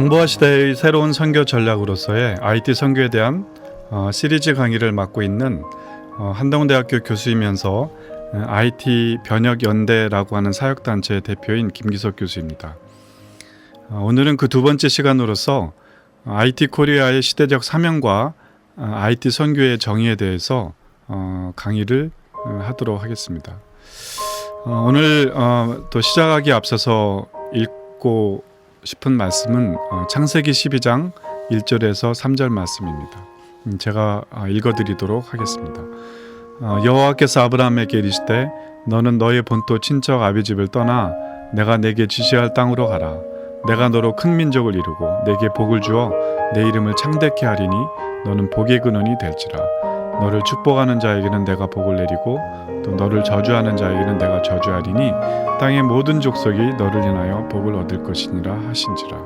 정보화 시대의 새로운 선교 전략으로서의 IT 선교에 대한 시리즈 강의를 맡고 있는 한동대학교 교수이면서 IT 변혁연대라고 하는 사역단체의 대표인 김기석 교수입니다. 오늘은 그 두 번째 시간으로서 IT 코리아의 시대적 사명과 IT 선교의 정의에 대해서 강의를 하도록 하겠습니다. 오늘 또 시작하기 앞서서 읽고 싶은 말씀은 창세기 12장 1절에서 3절 말씀입니다. 제가 읽어드리도록 하겠습니다. 여호와께서 아브라함에게 이르시되 너는 너의 본토 친척 아비 집을 떠나 내가 내게 지시할 땅으로 가라. 내가 너로 큰 민족을 이루고 내게 복을 주어 내 이름을 창대케 하리니 너는 복의 근원이 될지라. 너를 축복하는 자에게는 내가 복을 내리고 또 너를 저주하는 자에게는 내가 저주하리니 땅의 모든 족속이 너를 인하여 복을 얻을 것이니라 하신지라.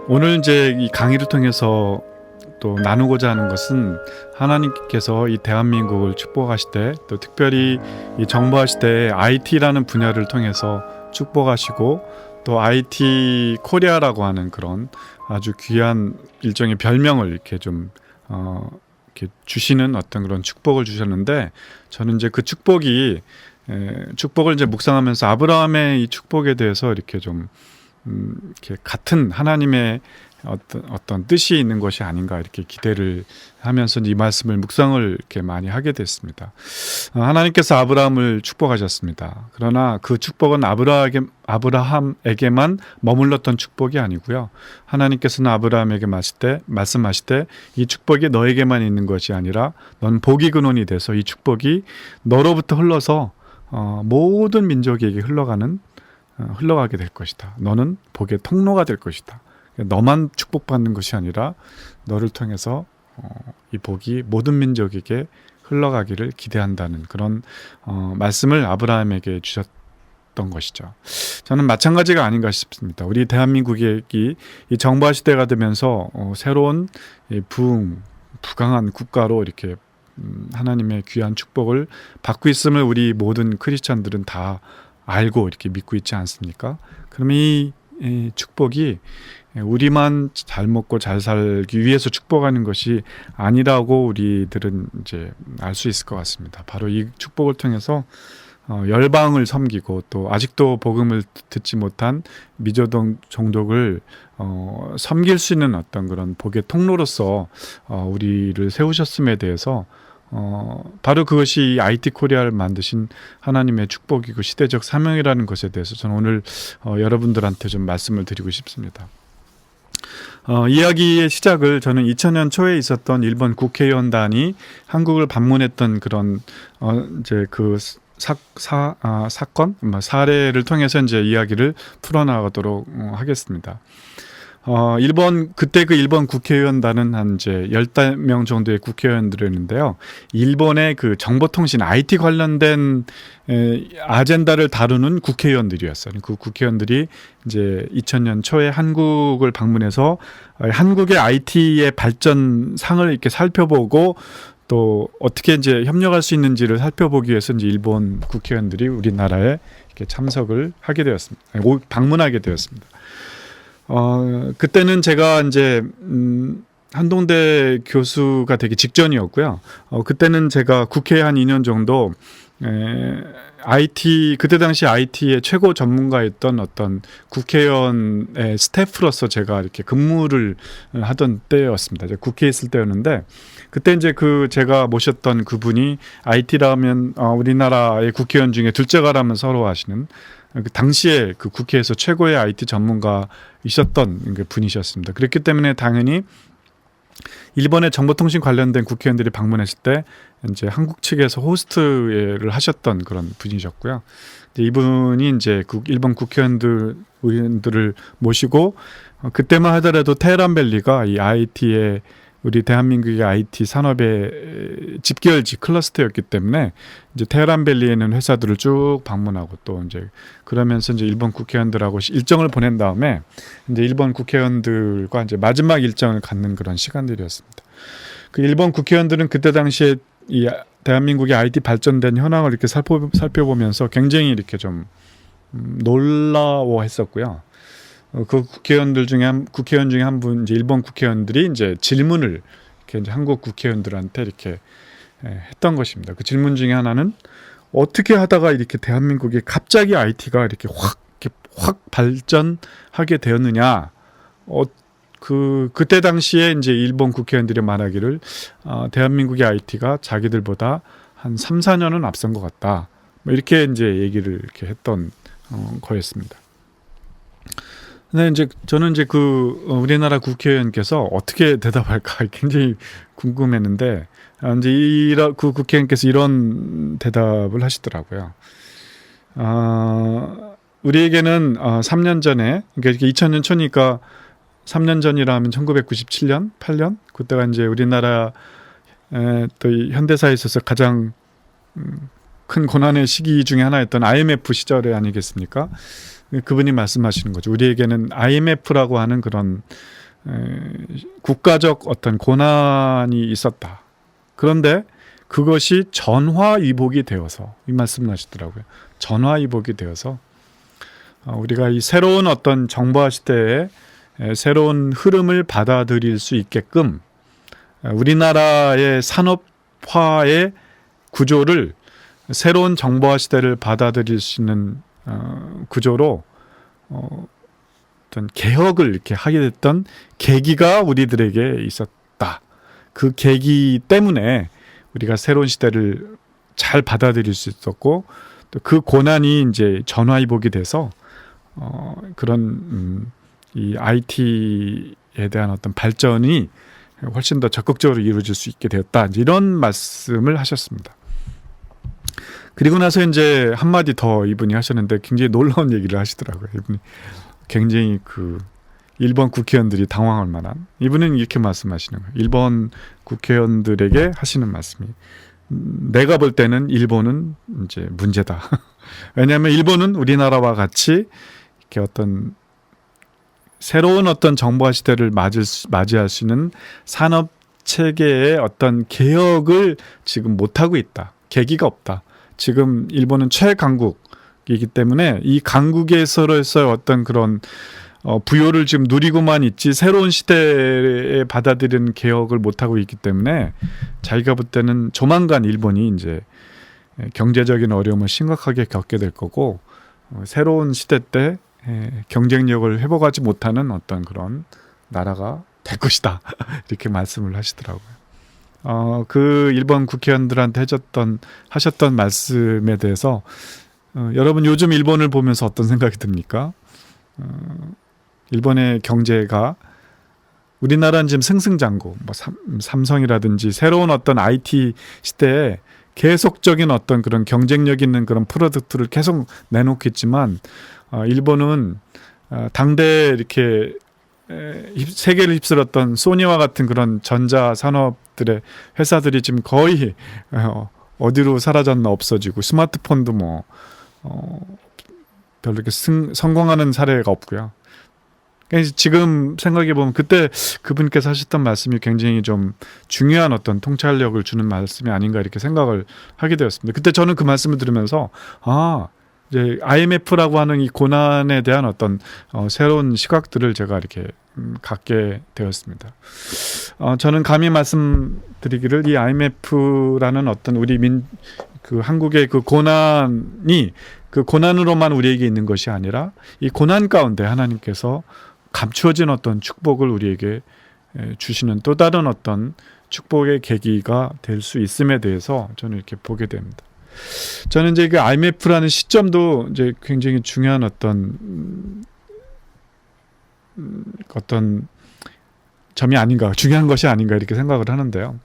오늘 이제 이 강의를 통해서 또 나누고자 하는 것은 하나님께서 이 대한민국을 축복하시되 또 특별히 이 정보화 시대에 IT라는 분야를 통해서 축복하시고 또 IT 코리아라고 하는 그런 아주 귀한 일종의 별명을 이렇게 좀 이렇게 주시는 어떤 그런 축복을 주셨는데, 저는 이제 그 축복을 이제 묵상하면서 아브라함의 이 축복에 대해서 이렇게 좀 이렇게 같은 하나님의 어떤 뜻이 있는 것이 아닌가 이렇게 기대를 하면서 이 말씀을 묵상을 이렇게 많이 하게 됐습니다. 하나님께서 아브라함을 축복하셨습니다. 그러나 그 축복은 아브라함에게만 머물렀던 축복이 아니고요. 하나님께서는 아브라함에게 말씀하시되 이 축복이 너에게만 있는 것이 아니라 넌 복의 근원이 돼서 이 축복이 너로부터 흘러서 모든 민족에게 흘러가게 될 것이다. 너는 복의 통로가 될 것이다. 너만 축복받는 것이 아니라 너를 통해서 이 복이 모든 민족에게 흘러가기를 기대한다는 그런 말씀을 아브라함에게 주셨던 것이죠. 저는 마찬가지가 아닌가 싶습니다. 우리 대한민국이 이 정보화 시대가 되면서 새로운 부강한 국가로 이렇게 하나님의 귀한 축복을 받고 있음을 우리 모든 크리스찬들은 다 알고 이렇게 믿고 있지 않습니까? 그럼 이 축복이 우리만 잘 먹고 잘 살기 위해서 축복하는 것이 아니라고 우리들은 이제 알 수 있을 것 같습니다. 바로 이 축복을 통해서 열방을 섬기고 또 아직도 복음을 듣지 못한 미조동 종족을 섬길 수 있는 어떤 그런 복의 통로로서 우리를 세우셨음에 대해서 바로 그것이 IT 코리아를 만드신 하나님의 축복이고 시대적 사명이라는 것에 대해서 저는 오늘 여러분들한테 좀 말씀을 드리고 싶습니다. 이야기의 시작을 저는 2000년 초에 있었던 일본 국회의원단이 한국을 방문했던 그런 이제 그 사건, 사례를 통해서 이제 이야기를 풀어나가도록 하겠습니다. 그때 그 일본 국회의원단은 한 이제 10명 정도의 국회의원들이었는데요. 일본의 그 정보통신 IT 관련된 아젠다를 다루는 국회의원들이었어요. 그 국회의원들이 이제 2000년 초에 한국을 방문해서 한국의 IT의 발전상을 이렇게 살펴보고 또 어떻게 이제 협력할 수 있는지를 살펴보기 위해서 이제 일본 국회의원들이 우리나라에 이렇게 참석을 하게 되었습니다. 방문하게 되었습니다. 그때는 제가 이제 한동대 교수가 되기 직전이었고요. 그때는 제가 국회에 한 2년 정도 그때 당시 IT의 최고 전문가였던 어떤 국회의원의 스태프로서 제가 이렇게 근무를 하던 때였습니다. 국회에 있을 때였는데, 그때 이제 제가 모셨던 그분이 IT라면 우리나라의 국회의원 중에 둘째가라면 서로 하시는 당시에 그 국회에서 최고의 IT 전문가이셨던 분이셨습니다. 그렇기 때문에 당연히 일본의 정보통신 관련된 국회의원들이 방문했을 때 이제 한국 측에서 호스트를 하셨던 그런 분이셨고요. 이분이 이제 일본 의원들을 모시고 그때만 하더라도 테헤란밸리가 이 IT의 우리 대한민국의 IT 산업의 집결지 클러스터였기 때문에 이제 테헤란밸리에 있는 회사들을 쭉 방문하고 또 이제 그러면서 이제 일본 국회의원들하고 일정을 보낸 다음에 이제 일본 국회의원들과 이제 마지막 일정을 갖는 그런 시간들이었습니다. 그 일본 국회의원들은 그때 당시에 이 대한민국의 IT 발전된 현황을 이렇게 살펴보면서 굉장히 이렇게 좀 놀라워했었고요. 그 국회의원 중에 한 분, 이제 일본 국회의원들이 이제 질문을 이렇게 이제 한국 국회의원들한테 이렇게 했던 것입니다. 그 질문 중에 하나는 어떻게 하다가 이렇게 대한민국이 갑자기 IT가 이렇게 확 발전하게 되었느냐. 그때 당시에 이제 일본 국회의원들이 말하기를 대한민국의 IT가 자기들보다 한 3, 4년은 앞선 것 같다. 뭐 이렇게 이제 얘기를 이렇게 했던 거였습니다. 근데 이제 저는 이제 우리나라 국회의원께서 어떻게 대답할까 굉장히 궁금했는데 이제 그 국회의원께서 이런 대답을 하시더라고요. 우리에게는 3년 전에, 그러니까 2000년 초니까 3년 전이라 하면 1997년, 8년 그때가 이제 우리나라 또 현대사에 있어서 가장 큰 고난의 시기 중에 하나였던 IMF 시절에 아니겠습니까? 그분이 말씀하시는 거죠. 우리에게는 IMF라고 하는 그런 국가적 어떤 고난이 있었다. 그런데 그것이 전화위복이 되어서, 이 말씀을 하시더라고요. 전화위복이 되어서 우리가 이 새로운 어떤 정보화 시대에 새로운 흐름을 받아들일 수 있게끔 우리나라의 산업화의 구조를 새로운 정보화 시대를 받아들일 수 있는 구조로 어떤 개혁을 이렇게 하게 됐던 계기가 우리들에게 있었다. 그 계기 때문에 우리가 새로운 시대를 잘 받아들일 수 있었고 또 그 고난이 이제 전화위복이 돼서 그런 이 IT에 대한 어떤 발전이 훨씬 더 적극적으로 이루어질 수 있게 되었다. 이런 말씀을 하셨습니다. 그리고 나서 이제 한마디 더 이분이 하셨는데 굉장히 놀라운 얘기를 하시더라고요. 이분이 굉장히 일본 국회의원들이 당황할 만한, 이분은 이렇게 말씀하시는 거예요. 일본 국회의원들에게 하시는 말씀이, 내가 볼 때는 일본은 이제 문제다. 왜냐하면 일본은 우리나라와 같이 이렇게 어떤 새로운 어떤 정보화 시대를 맞이할 수 있는 산업 체계의 어떤 개혁을 지금 못하고 있다. 계기가 없다. 지금 일본은 최강국이기 때문에 이 강국에서로서의 어떤 그런 부요를 지금 누리고만 있지 새로운 시대에 받아들이는 개혁을 못하고 있기 때문에 자기가 볼 때는 조만간 일본이 이제 경제적인 어려움을 심각하게 겪게 될 거고 새로운 시대 때 경쟁력을 회복하지 못하는 어떤 그런 나라가 될 것이다. 이렇게 말씀을 하시더라고요. 그 일본 국회의원들한테 하셨던 말씀에 대해서 여러분 요즘 일본을 보면서 어떤 생각이 듭니까? 일본의 경제가 우리나라는 지금 승승장구, 삼성이라든지 새로운 어떤 IT 시대에 계속적인 어떤 그런 경쟁력 있는 그런 프로덕트를 계속 내놓고 있지만 일본은 당대 이렇게 세계를 휩쓸었던 소니와 같은 그런 전자 산업들의 회사들이 지금 거의 어디로 사라졌나 없어지고 스마트폰도 별로 이렇게 성공하는 사례가 없고요. 그러니까 지금 생각해 보면 그때 그분께서 하셨던 말씀이 굉장히 좀 중요한 어떤 통찰력을 주는 말씀이 아닌가 이렇게 생각을 하게 되었습니다. 그때 저는 그 말씀을 들으면서 이제 IMF라고 하는 이 고난에 대한 어떤 새로운 시각들을 제가 이렇게 갖게 되었습니다. 저는 감히 말씀드리기를 이 IMF라는 어떤 우리 한국의 그 고난이 그 고난으로만 우리에게 있는 것이 아니라 이 고난 가운데 하나님께서 감추어진 어떤 축복을 우리에게 주시는 또 다른 어떤 축복의 계기가 될 수 있음에 대해서 저는 이렇게 보게 됩니다. 저는 이제 그 IMF라는 시점도 이제 굉장히 중요한 어떤 점이 아닌가, 중요한 것이 아닌가 이렇게 생각을 하는데요.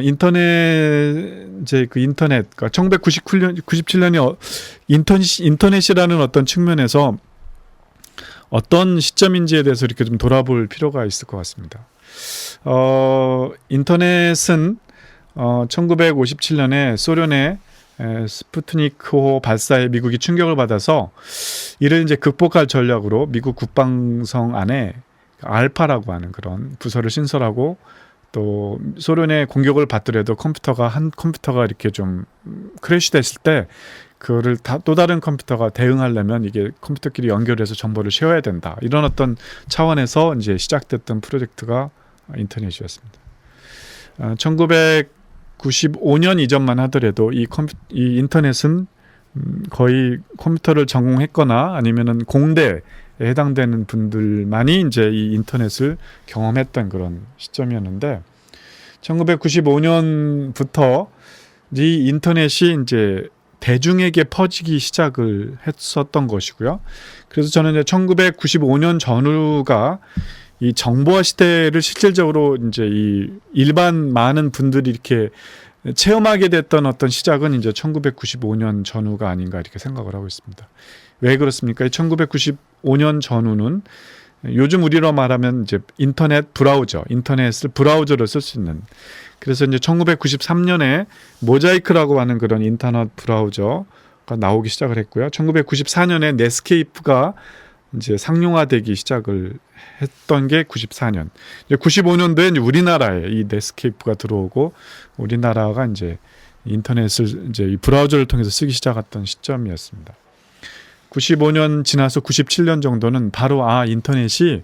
인터넷, 그러니까 1997년이 인터넷이라는 어떤 측면에서 어떤 시점인지에 대해서 이렇게 좀 돌아볼 필요가 있을 것 같습니다. 인터넷은 1957년에 소련의 스푸트니크호 발사에 미국이 충격을 받아서 이를 이제 극복할 전략으로 미국 국방성 안에 알파라고 하는 그런 부서를 신설하고 또 소련의 공격을 받더라도 컴퓨터가 이렇게 좀 크래시 됐을 때 그거를 또 다른 컴퓨터가 대응하려면 이게 컴퓨터끼리 연결해서 정보를 쉐어해야 된다. 이런 어떤 차원에서 이제 시작됐던 프로젝트가 인터넷이었습니다. 1995년 이전만 하더라도 이 인터넷은 거의 컴퓨터를 전공했거나 아니면은 공대에 해당되는 분들만이 이제 이 인터넷을 경험했던 그런 시점이었는데 1995년부터 이 인터넷이 이제 대중에게 퍼지기 시작을 했었던 것이고요. 그래서 저는 이제 1995년 전후가 이 정보화 시대를 실질적으로 이제 이 일반 많은 분들이 이렇게 체험하게 됐던 어떤 시작은 이제 1995년 전후가 아닌가 이렇게 생각을 하고 있습니다. 왜 그렇습니까? 1995년 전후는 요즘 우리로 말하면 이제 인터넷 브라우저, 인터넷을 브라우저로 쓸 수 있는. 그래서 이제 1993년에 모자이크라고 하는 그런 인터넷 브라우저가 나오기 시작을 했고요. 1994년에 넷스케이프가 이제 상용화되기 시작을 했던 게 94년. 이제 95년도에 이제 우리나라에 이 넷스케이프가 들어오고 우리나라가 이제 인터넷을 이제 이 브라우저를 통해서 쓰기 시작했던 시점이었습니다. 95년 지나서 97년 정도는 바로 인터넷이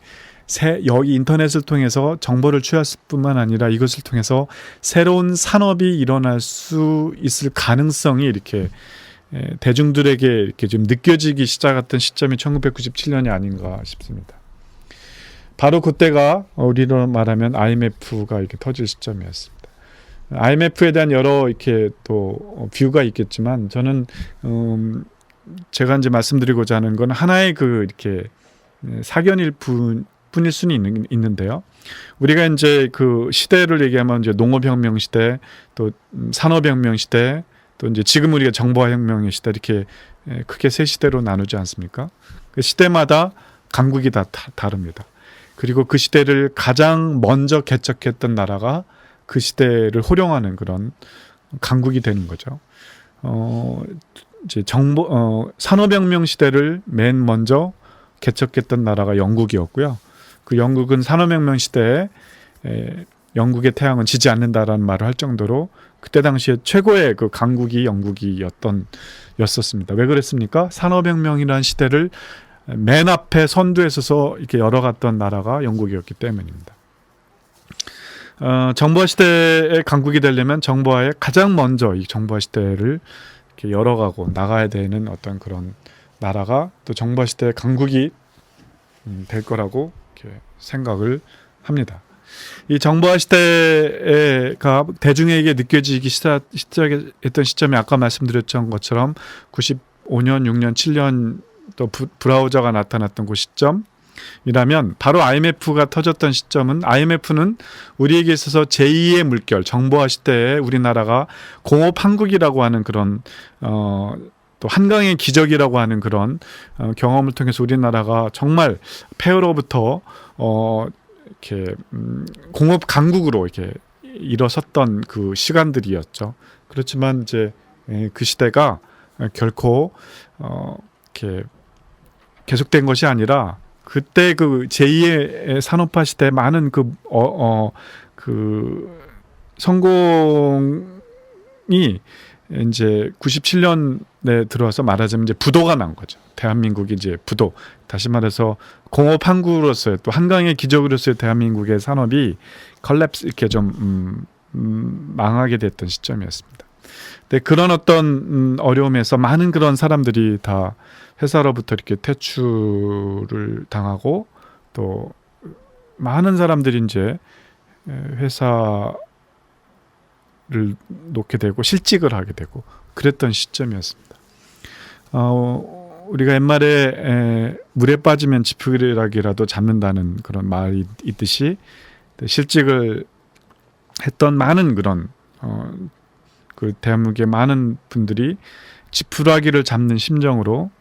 여기 인터넷을 통해서 정보를 취할 뿐만 아니라 이것을 통해서 새로운 산업이 일어날 수 있을 가능성이 이렇게 대중들에게 이렇게 좀 느껴지기 시작했던 시점이 1997년이 아닌가 싶습니다. 바로 그때가 우리로 말하면 IMF가 이렇게 터질 시점이었습니다. IMF에 대한 여러 이렇게 또 뷰가 있겠지만 저는 제가 이제 말씀드리고자 하는 건 하나의 그 이렇게 사견일 뿐일 수는 있는데요. 우리가 이제 그 시대를 얘기하면 이제 농업혁명 시대, 또 산업혁명 시대, 또 이제 지금 우리가 정보화혁명의 시대 이렇게 크게 세 시대로 나누지 않습니까? 그 시대마다 강국이 다 다릅니다. 그리고 그 시대를 가장 먼저 개척했던 나라가 그 시대를 호령하는 그런 강국이 되는 거죠. 이제 산업혁명 시대를 맨 먼저 개척했던 나라가 영국이었고요. 그 영국은 산업혁명 시대에 영국의 태양은 지지 않는다라는 말을 할 정도로 그때 당시에 최고의 그 강국이 영국이었었습니다. 왜 그랬습니까? 산업혁명이라는 시대를 맨 앞에 선두에 서서 이렇게 열어갔던 나라가 영국이었기 때문입니다. 정보화 시대의 강국이 되려면 정보화에 가장 먼저 이 정보화 시대를 이렇게 열어가고 나가야 되는 어떤 그런 나라가 또 정보화 시대의 강국이 될 거라고 이렇게 생각을 합니다. 이 정보화 시대가 대중에게 느껴지기 시작했던 시점이 아까 말씀드렸던 것처럼 95년, 6년, 7년 또 브라우저가 나타났던 그 시점이라면 바로 IMF가 터졌던 시점은 IMF는 우리에게 있어서 제2의 물결, 정보화 시대에 우리나라가 공업 한국이라고 하는 그런 또 한강의 기적이라고 하는 그런 경험을 통해서 우리나라가 정말 폐허로부터 이렇게 공업 강국으로 이렇게 일어섰던 그 시간들이었죠. 그렇지만 이제 그 시대가 결코 이렇게 계속된 것이 아니라 그때 그 제2의 산업화 시대 많은 그 성공이 이제 97년에 들어와서 말하자면 이제 부도가 난 거죠. 대한민국이 이제 부도. 다시 말해서 공업 항구로서의 또 한강의 기적으로서의 대한민국의 산업이 컬랩스 이렇게 좀 망하게 됐던 시점이었습니다. 근데 그런 어떤 어려움에서 많은 그런 사람들이 다 회사로부터 이렇게 퇴출을 당하고 또 많은 사람들이 이제 회사를 놓게 되고 실직을 하게 되고 그랬던 시점이었습니다. 우리가 옛말에 물에 빠지면 지푸라기라도 잡는다는 그런 말이 있듯이 실직을 했던 많은 그런 그 대한민국의 많은 분들이 지푸라기를 잡는 심정으로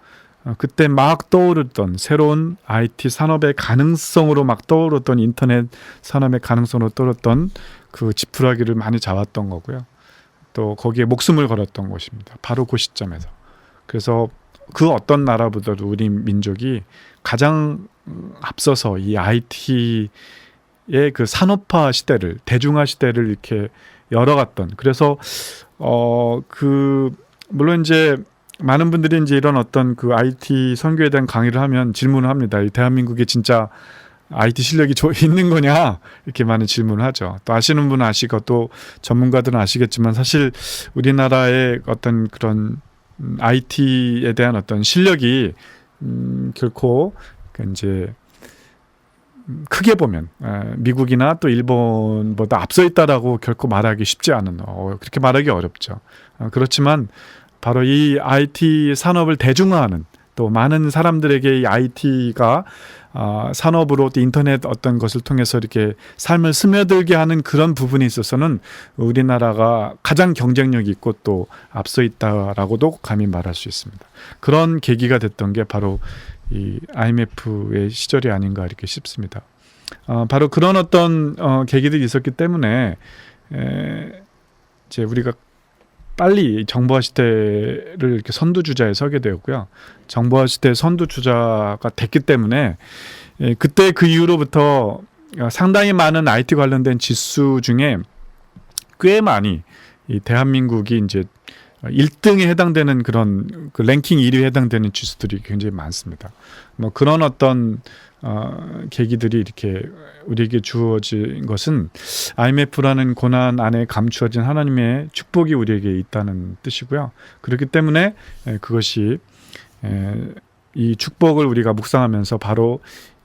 그때 막 떠오르던 새로운 IT 산업의 가능성으로 막 떠오르던 인터넷 산업의 가능성으로 떠오르던 그 지푸라기를 많이 잡았던 거고요. 또 거기에 목숨을 걸었던 것입니다. 바로 그 시점에서. 그래서 그 어떤 나라보다도 우리 민족이 가장 앞서서 이 IT의 그 산업화 시대를 대중화 시대를 이렇게 열어갔던 그래서 물론 이제 많은 분들이 이제 이런 어떤 그 IT 선교에 대한 강의를 하면 질문을 합니다. 이 대한민국에 진짜 IT 실력이 있는 거냐? 이렇게 많은 질문을 하죠. 또 아시는 분은 아시고 또 전문가들은 아시겠지만 사실 우리나라의 어떤 그런 IT에 대한 어떤 실력이 결코 이제 크게 보면 미국이나 또 일본보다 앞서 있다라고 결코 말하기 쉽지 않은 그렇게 말하기 어렵죠. 그렇지만 바로 이 IT 산업을 대중화하는 또 많은 사람들에게 이 IT가 산업으로 또 인터넷 어떤 것을 통해서 이렇게 삶을 스며들게 하는 그런 부분에 있어서는 우리나라가 가장 경쟁력이 있고 또 앞서 있다라고도 감히 말할 수 있습니다. 그런 계기가 됐던 게 바로 이 IMF의 시절이 아닌가 이렇게 싶습니다. 바로 그런 어떤 계기들이 있었기 때문에 이제 우리가 빨리 정보화 시대를 이렇게 선두주자에 서게 되었고요. 정보화 시대 선두주자가 됐기 때문에 그때 그 이후로부터 상당히 많은 IT 관련된 지수 중에 꽤 많이 이 대한민국이 이제 1등에 해당되는 그런 그 랭킹 1위에 해당되는 지수들이 굉장히 많습니다. 뭐 그런 어떤 계기들이 이렇게 우리에게 주어진 것은 IMF라는 고난 안에 감추어진 하나님의 축복이 우리에게 있다는 뜻이고요. 그렇기 때문에 그것이 이 축복을 우리가 묵상하면서 바로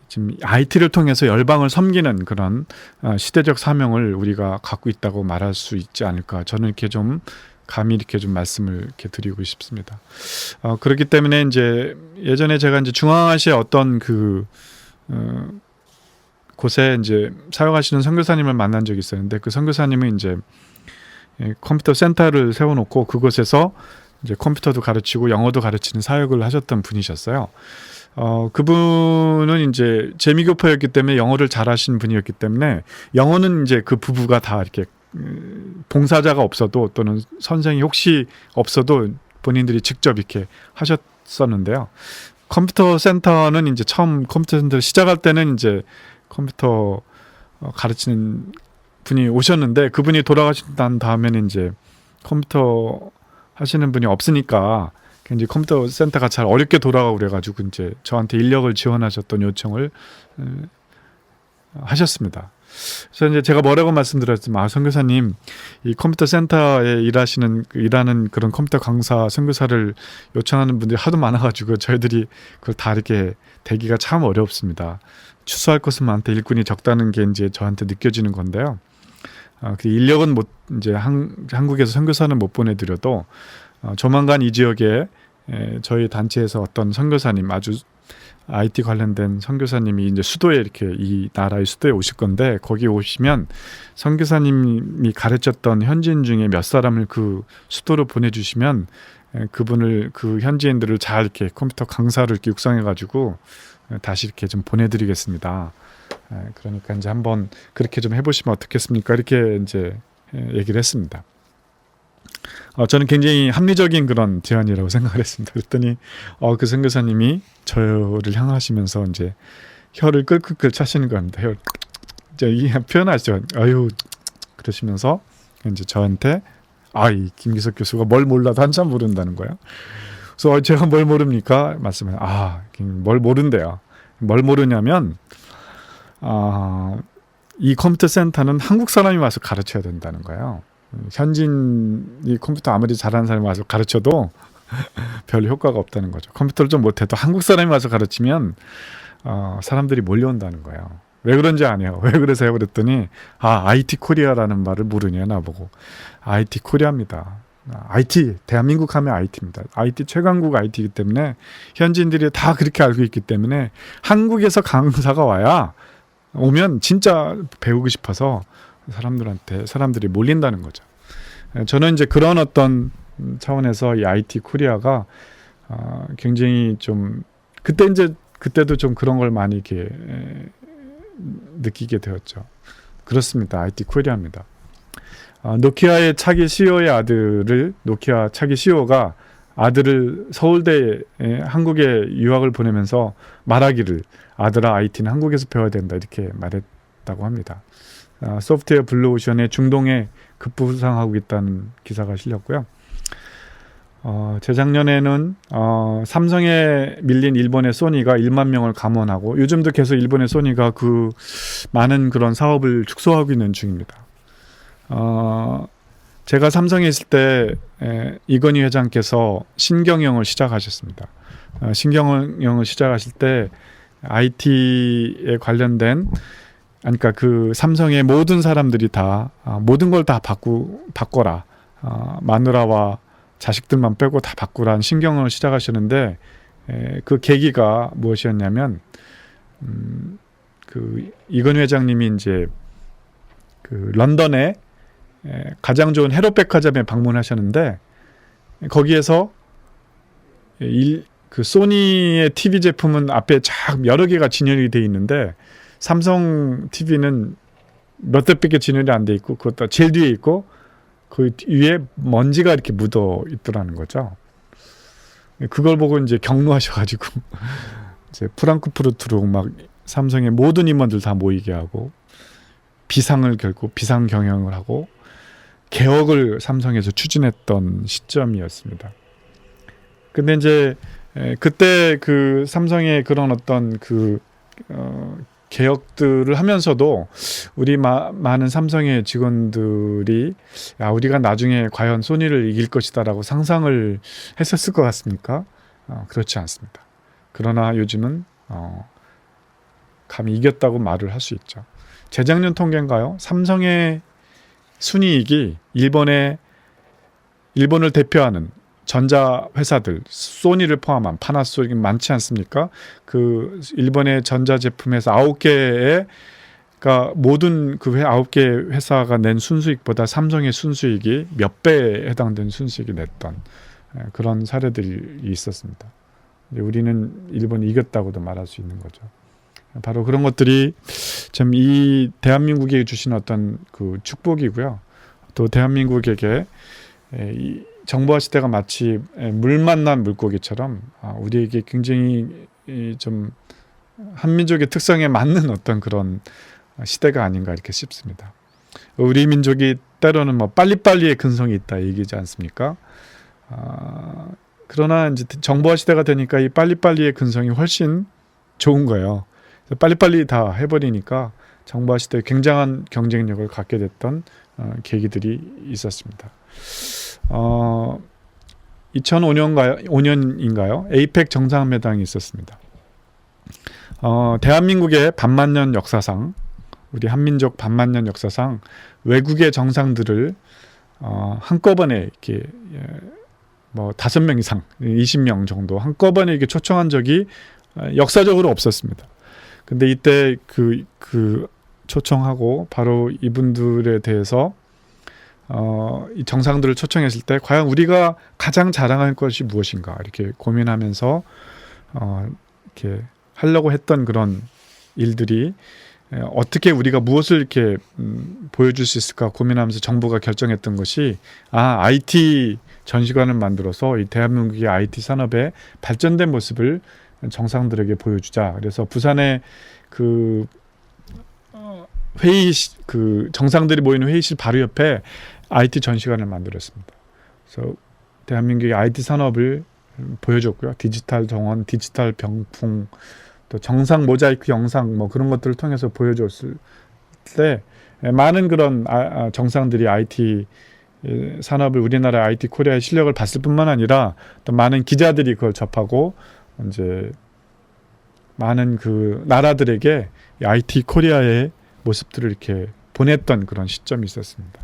지금 IT를 통해서 열방을 섬기는 그런 시대적 사명을 우리가 갖고 있다고 말할 수 있지 않을까. 저는 이렇게 좀 감히 이렇게 좀 말씀을 이렇게 드리고 싶습니다. 그렇기 때문에 이제 예전에 제가 이제 중앙아시아 어떤 곳에 이제 사역하시는 선교사님을 만난 적이 있었는데 그 선교사님은 이제 컴퓨터 센터를 세워놓고 그곳에서 이제 컴퓨터도 가르치고 영어도 가르치는 사역을 하셨던 분이셨어요. 그분은 이제 재미교포였기 때문에 영어를 잘하신 분이었기 때문에 영어는 이제 그 부부가 다 이렇게 봉사자가 없어도 또는 선생이 혹시 없어도 본인들이 직접 이렇게 하셨었는데요. 컴퓨터 센터는 이제 처음 컴퓨터 센터 시작할 때는 이제 컴퓨터 가르치는 분이 오셨는데 그분이 돌아가신 다음에는 이제 컴퓨터 하시는 분이 없으니까 이제 컴퓨터 센터가 잘 어렵게 돌아가고 그래가지고 이제 저한테 인력을 지원하셨던 요청을 하셨습니다. 그래서 이제 제가 뭐라고 말씀드렸지만 선교사님 이 컴퓨터 센터에 일하는 그런 컴퓨터 강사 선교사를 요청하는 분들이 하도 많아가지고 저희들이 그걸 다 이렇게 대기가 참 어렵습니다. 추수할 것은 많대 일꾼이 적다는 게 이제 저한테 느껴지는 건데요. 그 인력은 이제 한국에서 선교사는 못 보내드려도 조만간 이 지역에 저희 단체에서 어떤 선교사님 아주 IT 관련된 선교사님이 이제 수도에 이렇게 이 나라의 수도에 오실 건데 거기 오시면 선교사님이 가르쳤던 현지인 중에 몇 사람을 그 수도로 보내주시면 그분을 그 현지인들을 잘 이렇게 컴퓨터 강사를 이렇게 육성해가지고 다시 이렇게 좀 보내드리겠습니다. 그러니까 이제 한번 그렇게 좀 해보시면 어떻겠습니까? 이렇게 이제 얘기를 했습니다. 저는 굉장히 합리적인 그런 제안이라고 생각을 했습니다. 그랬더니 그 선교사님이 저를 향하시면서 이제 혀를 끌끌끌 차시는 겁니다. 혀 이제 표현하죠. 아유 그러시면서 이제 저한테 이 김기석 교수가 뭘 몰라도 한참 모른다는 거예요. 그래서 제가 뭘 모릅니까? 말씀을 뭘 모른대요. 뭘 모르냐면 이 컴퓨터 센터는 한국 사람이 와서 가르쳐야 된다는 거예요. 현지인이 컴퓨터 아무리 잘하는 사람이 와서 가르쳐도 별 효과가 없다는 거죠. 컴퓨터를 좀 못해도 한국 사람이 와서 가르치면 사람들이 몰려온다는 거예요. 왜 그런지 아네요. 왜 그러세요? 그랬더니 IT 코리아라는 말을 모르냐 나보고. IT 코리아입니다. IT 대한민국 하면 IT입니다. IT 최강국 IT이기 때문에 현지인들이 다 그렇게 알고 있기 때문에 한국에서 강사가 오면 진짜 배우고 싶어서 사람들이 몰린다는 거죠. 저는 이제 그런 어떤 차원에서 이 IT 코리아가 굉장히 좀 그때도 좀 그런 걸 많이 이렇게 느끼게 되었죠. 그렇습니다. IT 코리아입니다. 노키아의 차기 CEO의 노키아 차기 CEO가 아들을 서울대 한국에 유학을 보내면서 말하기를 아들아 IT는 한국에서 배워야 된다 이렇게 말했다고 합니다. 소프트웨어 블루오션의 중동에 급부상하고 있다는 기사가 실렸고요. 재작년에는 삼성에 밀린 일본의 소니가 1만 명을 감원하고 요즘도 계속 일본의 소니가 그 많은 그런 사업을 축소하고 있는 중입니다. 제가 삼성에 있을 때 이건희 회장께서 신경영을 시작하셨습니다. 신경영을 시작하실 때 IT에 관련된 그러니까 그 삼성의 모든 사람들이 다 모든 걸 다 바꿔라. 마누라와 자식들만 빼고 다 바꾸라는 신경을 시작하시는데 그 계기가 무엇이었냐면 그 이건희 회장님이 이제 그 런던에 가장 좋은 해롯백화점에 방문하셨는데 거기에서 그 소니의 TV 제품은 앞에 쫙 여러 개가 진열이 돼 있는데 삼성 TV는 몇 대밖에 진열이 안 돼 있고 그것도 제일 뒤에 있고 그 위에 먼지가 이렇게 묻어 있더라는 거죠. 그걸 보고 이제 경로하셔가지고 이제 프랑크푸르트로 막 삼성의 모든 임원들 다 모이게 하고 비상 경영을 하고 개혁을 삼성에서 추진했던 시점이었습니다. 근데 이제 그때 그 삼성의 그런 어떤 그 개혁들을 하면서도 우리 많은 삼성의 직원들이 우리가 나중에 과연 소니를 이길 것이다라고 상상을 했었을 것 같습니까? 그렇지 않습니다. 그러나 요즘은 감히 이겼다고 말을 할 수 있죠. 재작년 통계인가요? 삼성의 순이익이 일본을 대표하는 전자 회사들, 소니를 포함한 파나소닉 많지 않습니까? 그 일본의 전자 제품에서 9개의 그러니까 모든 그 9개 회사가 낸 순수익보다 삼성의 순수익이 몇 배에 해당되는 순수익이 냈던 그런 사례들이 있었습니다. 우리는 일본이 이겼다고도 말할 수 있는 거죠. 바로 그런 것들이 참 이 대한민국에 주신 어떤 그 축복이고요. 또 대한민국에게 이 정보화 시대가 마치 물 만난 물고기처럼 우리에게 굉장히 좀 한민족의 특성에 맞는 어떤 그런 시대가 아닌가 이렇게 싶습니다. 우리 민족이 때로는 뭐 빨리빨리의 근성이 있다 얘기지 않습니까? 그러나 이제 정보화 시대가 되니까 이 빨리빨리의 근성이 훨씬 좋은 거예요. 빨리빨리 다 해버리니까 정보화 시대에 굉장한 경쟁력을 갖게 됐던 계기들이 있었습니다. 2005년인가요? 에이펙 정상회담이 있었습니다. 대한민국의 반만년 역사상, 우리 한민족 반만년 역사상 외국의 정상들을 한꺼번에 이렇게 뭐 5명 이상, 20명 정도 한꺼번에 이렇게 초청한 적이 역사적으로 없었습니다. 근데 이때 그 초청하고 바로 이분들에 대해서 이 정상들을 초청했을 때 과연 우리가 가장 자랑할 것이 무엇인가 이렇게 고민하면서 이렇게 하려고 했던 그런 일들이 어떻게 우리가 무엇을 이렇게 보여줄 수 있을까 고민하면서 정부가 결정했던 것이 IT 전시관을 만들어서 이 대한민국의 IT 산업의 발전된 모습을 정상들에게 보여주자. 그래서 부산에 그 정상들이 모이는 회의실 바로 옆에 IT 전시관을 만들었습니다. 그래서 대한민국의 IT 산업을 보여줬고요. 디지털 정원, 디지털 병풍, 또 정상 모자이크 영상 뭐 그런 것들을 통해서 보여줬을 때 많은 그런 정상들이 IT 산업을 우리나라 IT 코리아의 실력을 봤을 뿐만 아니라 또 많은 기자들이 그걸 접하고 이제 많은 그 나라들에게 IT 코리아의 모습들을 이렇게 보냈던 그런 시점이 있었습니다.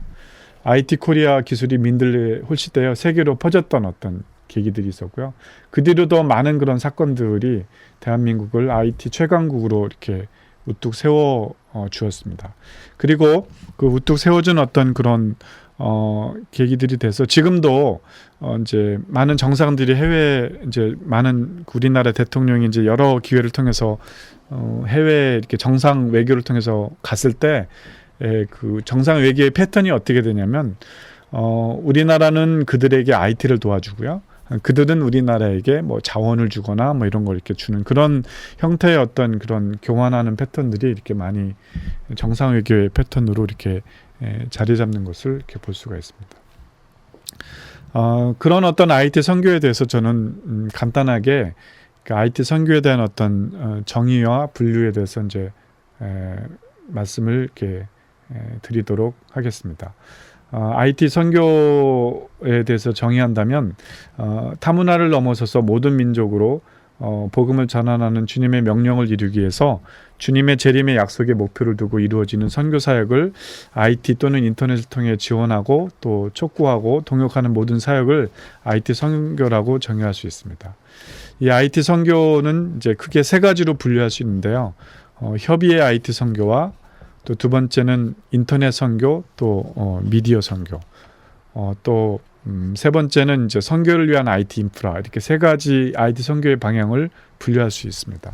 IT 코리아 기술이 민들레 홀시되어 세계로 퍼졌던 어떤 계기들이 있었고요. 그 뒤로도 많은 그런 사건들이 대한민국을 IT 최강국으로 이렇게 우뚝 세워 주었습니다. 그리고 그 우뚝 세워준 어떤 그런 계기들이 돼서 지금도 이제 많은 정상들이 해외 이제 많은 우리나라 대통령이 이제 여러 기회를 통해서 해외 이렇게 정상 외교를 통해서 갔을 때 그 정상 외교의 패턴이 어떻게 되냐면 우리나라는 그들에게 IT를 도와주고요. 그들은 우리나라에게 뭐 자원을 주거나 뭐 이런 걸 이렇게 주는 그런 형태의 어떤 그런 교환하는 패턴들이 이렇게 많이 정상 외교의 패턴으로 이렇게 자리 잡는 것을 이렇게 볼 수가 있습니다. 그런 어떤 IT 선교에 대해서 저는 간단하게 그 IT 선교에 대한 어떤 정의와 분류에 대해서 이제 말씀을 이렇게 드리도록 하겠습니다. IT 선교에 대해서 정의한다면 타문화를 넘어서서 모든 민족으로 복음을 전환하는 주님의 명령을 이루기 위해서 주님의 재림의 약속의 목표를 두고 이루어지는 선교 사역을 IT 또는 인터넷을 통해 지원하고 또 촉구하고 동역하는 모든 사역을 IT 선교라고 정의할 수 있습니다. 이 IT 선교는 이제 크게 세 가지로 분류할 수 있는데요. 협의의 IT 선교와 또 두 번째는 인터넷 선교, 또 미디어 선교, 또 세 번째는 이제 선교를 위한 IT 인프라, 이렇게 세 가지 IT 선교의 방향을 분류할 수 있습니다.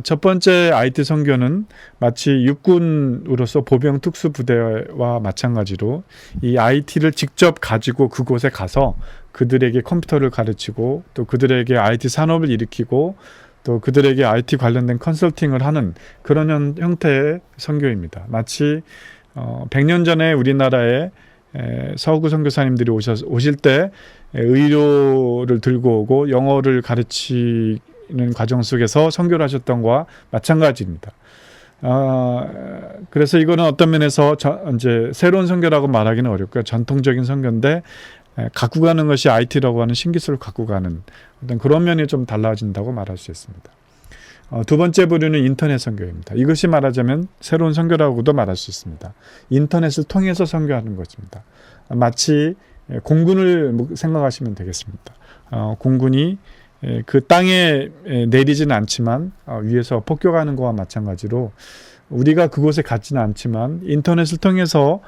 첫 번째 IT 선교는 마치 육군으로서 보병 특수부대와 마찬가지로 이 IT를 직접 가지고 그곳에 가서 그들에게 컴퓨터를 가르치고 또 그들에게 IT 산업을 일으키고 또 그들에게 IT 관련된 컨설팅을 하는 그런 형태의 선교입니다. 마치 100년 전에 우리나라에 서구 선교사님들이 오실 때 의료를 들고 오고 영어를 가르치는 과정 속에서 선교를 하셨던 것과 마찬가지입니다. 그래서 이거는 어떤 면에서 이제 새로운 선교라고 말하기는 어렵고요. 전통적인 선교인데 갖고 가는 것이 IT라고 하는 신기술을 갖고 가는 어떤 그런 면이 좀 달라진다고 말할 수 있습니다. 두 번째 부류는 인터넷 선교입니다. 이것이 말하자면 새로운 선교라고도 말할 수 있습니다. 인터넷을 통해서 선교하는 것입니다. 마치 공군을 생각하시면 되겠습니다. 공군이 그 땅에 내리지는 않지만 위에서 폭격하는 것과 마찬가지로 우리가 그곳에 갔지는 않지만 인터넷을 통해서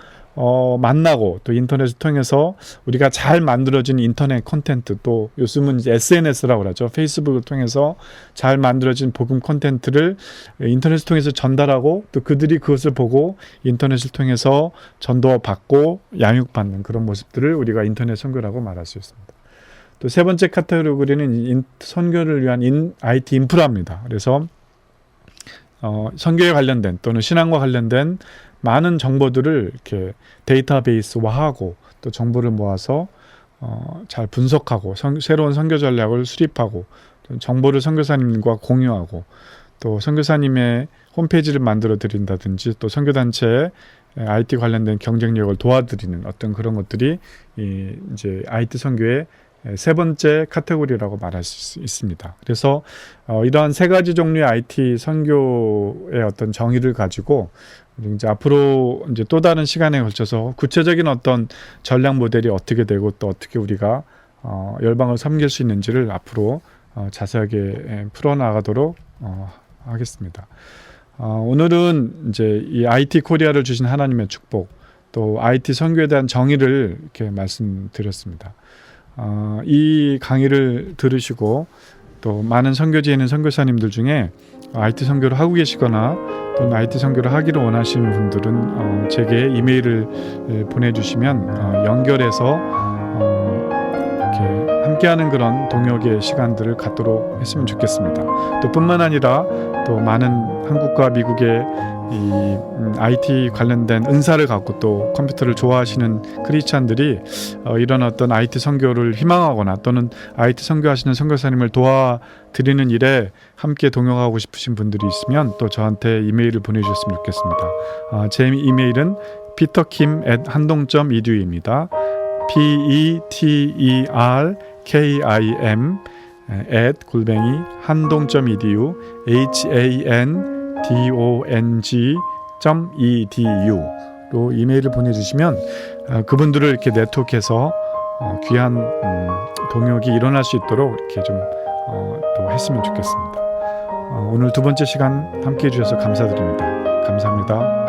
만나고 또 인터넷을 통해서 우리가 잘 만들어진 인터넷 콘텐트, 또 요즘은 이제 SNS라고 그러죠. 페이스북을 통해서 잘 만들어진 복음 콘텐츠를 인터넷을 통해서 전달하고 또 그들이 그것을 보고 인터넷을 통해서 전도받고 양육받는 그런 모습들을 우리가 인터넷 선교라고 말할 수 있습니다. 또 세 번째 카테고리는 선교를 위한 IT 인프라입니다. 그래서 선교에 관련된 또는 신앙과 관련된 많은 정보들을 이렇게 데이터베이스화하고 또 정보를 모아서 잘 분석하고 새로운 선교 전략을 수립하고 또 정보를 선교사님과 공유하고 또 선교사님의 홈페이지를 만들어 드린다든지 또 선교단체에 IT 관련된 경쟁력을 도와드리는 어떤 그런 것들이 이제 IT 선교의 세 번째 카테고리라고 말할 수 있습니다. 그래서 이러한 세 가지 종류의 IT 선교의 어떤 정의를 가지고 이제 앞으로 이제 또 다른 시간에 걸쳐서 구체적인 어떤 전략 모델이 어떻게 되고 또 어떻게 우리가 열방을 섬길 수 있는지를 앞으로 자세하게 풀어나가도록 하겠습니다. 오늘은 이제 이 IT 코리아를 주신 하나님의 축복, 또 IT 선교에 대한 정의를 이렇게 말씀드렸습니다. 이 강의를 들으시고 또 많은 선교지에 있는 선교사님들 중에 IT 선교를 하고 계시거나 또는 IT 선교를 하기를 원하시는 분들은 제게 이메일을 보내주시면 연결해서 이렇게 함께하는 그런 동역의 시간들을 갖도록 했으면 좋겠습니다. 또 뿐만 아니라 또 많은 한국과 미국의 이 IT 관련된 은사를 갖고 또 컴퓨터를 좋아하시는 크리스찬들이 이런 어떤 IT 선교를 희망하거나 또는 IT 선교하시는 선교사님을 도와드리는 일에 함께 동역하고 싶으신 분들이 있으면 또 저한테 이메일을 보내주셨으면 좋겠습니다. 제 이메일은 peterkim@handong.edu입니다. peterkim @handong.edu handong.edu.로 이메일을 보내주시면 그분들을 이렇게 네트워크해서 귀한 동역이 일어날 수 있도록 이렇게 좀 또 했으면 좋겠습니다. 오늘 두 번째 시간 함께 해주셔서 감사드립니다. 감사합니다.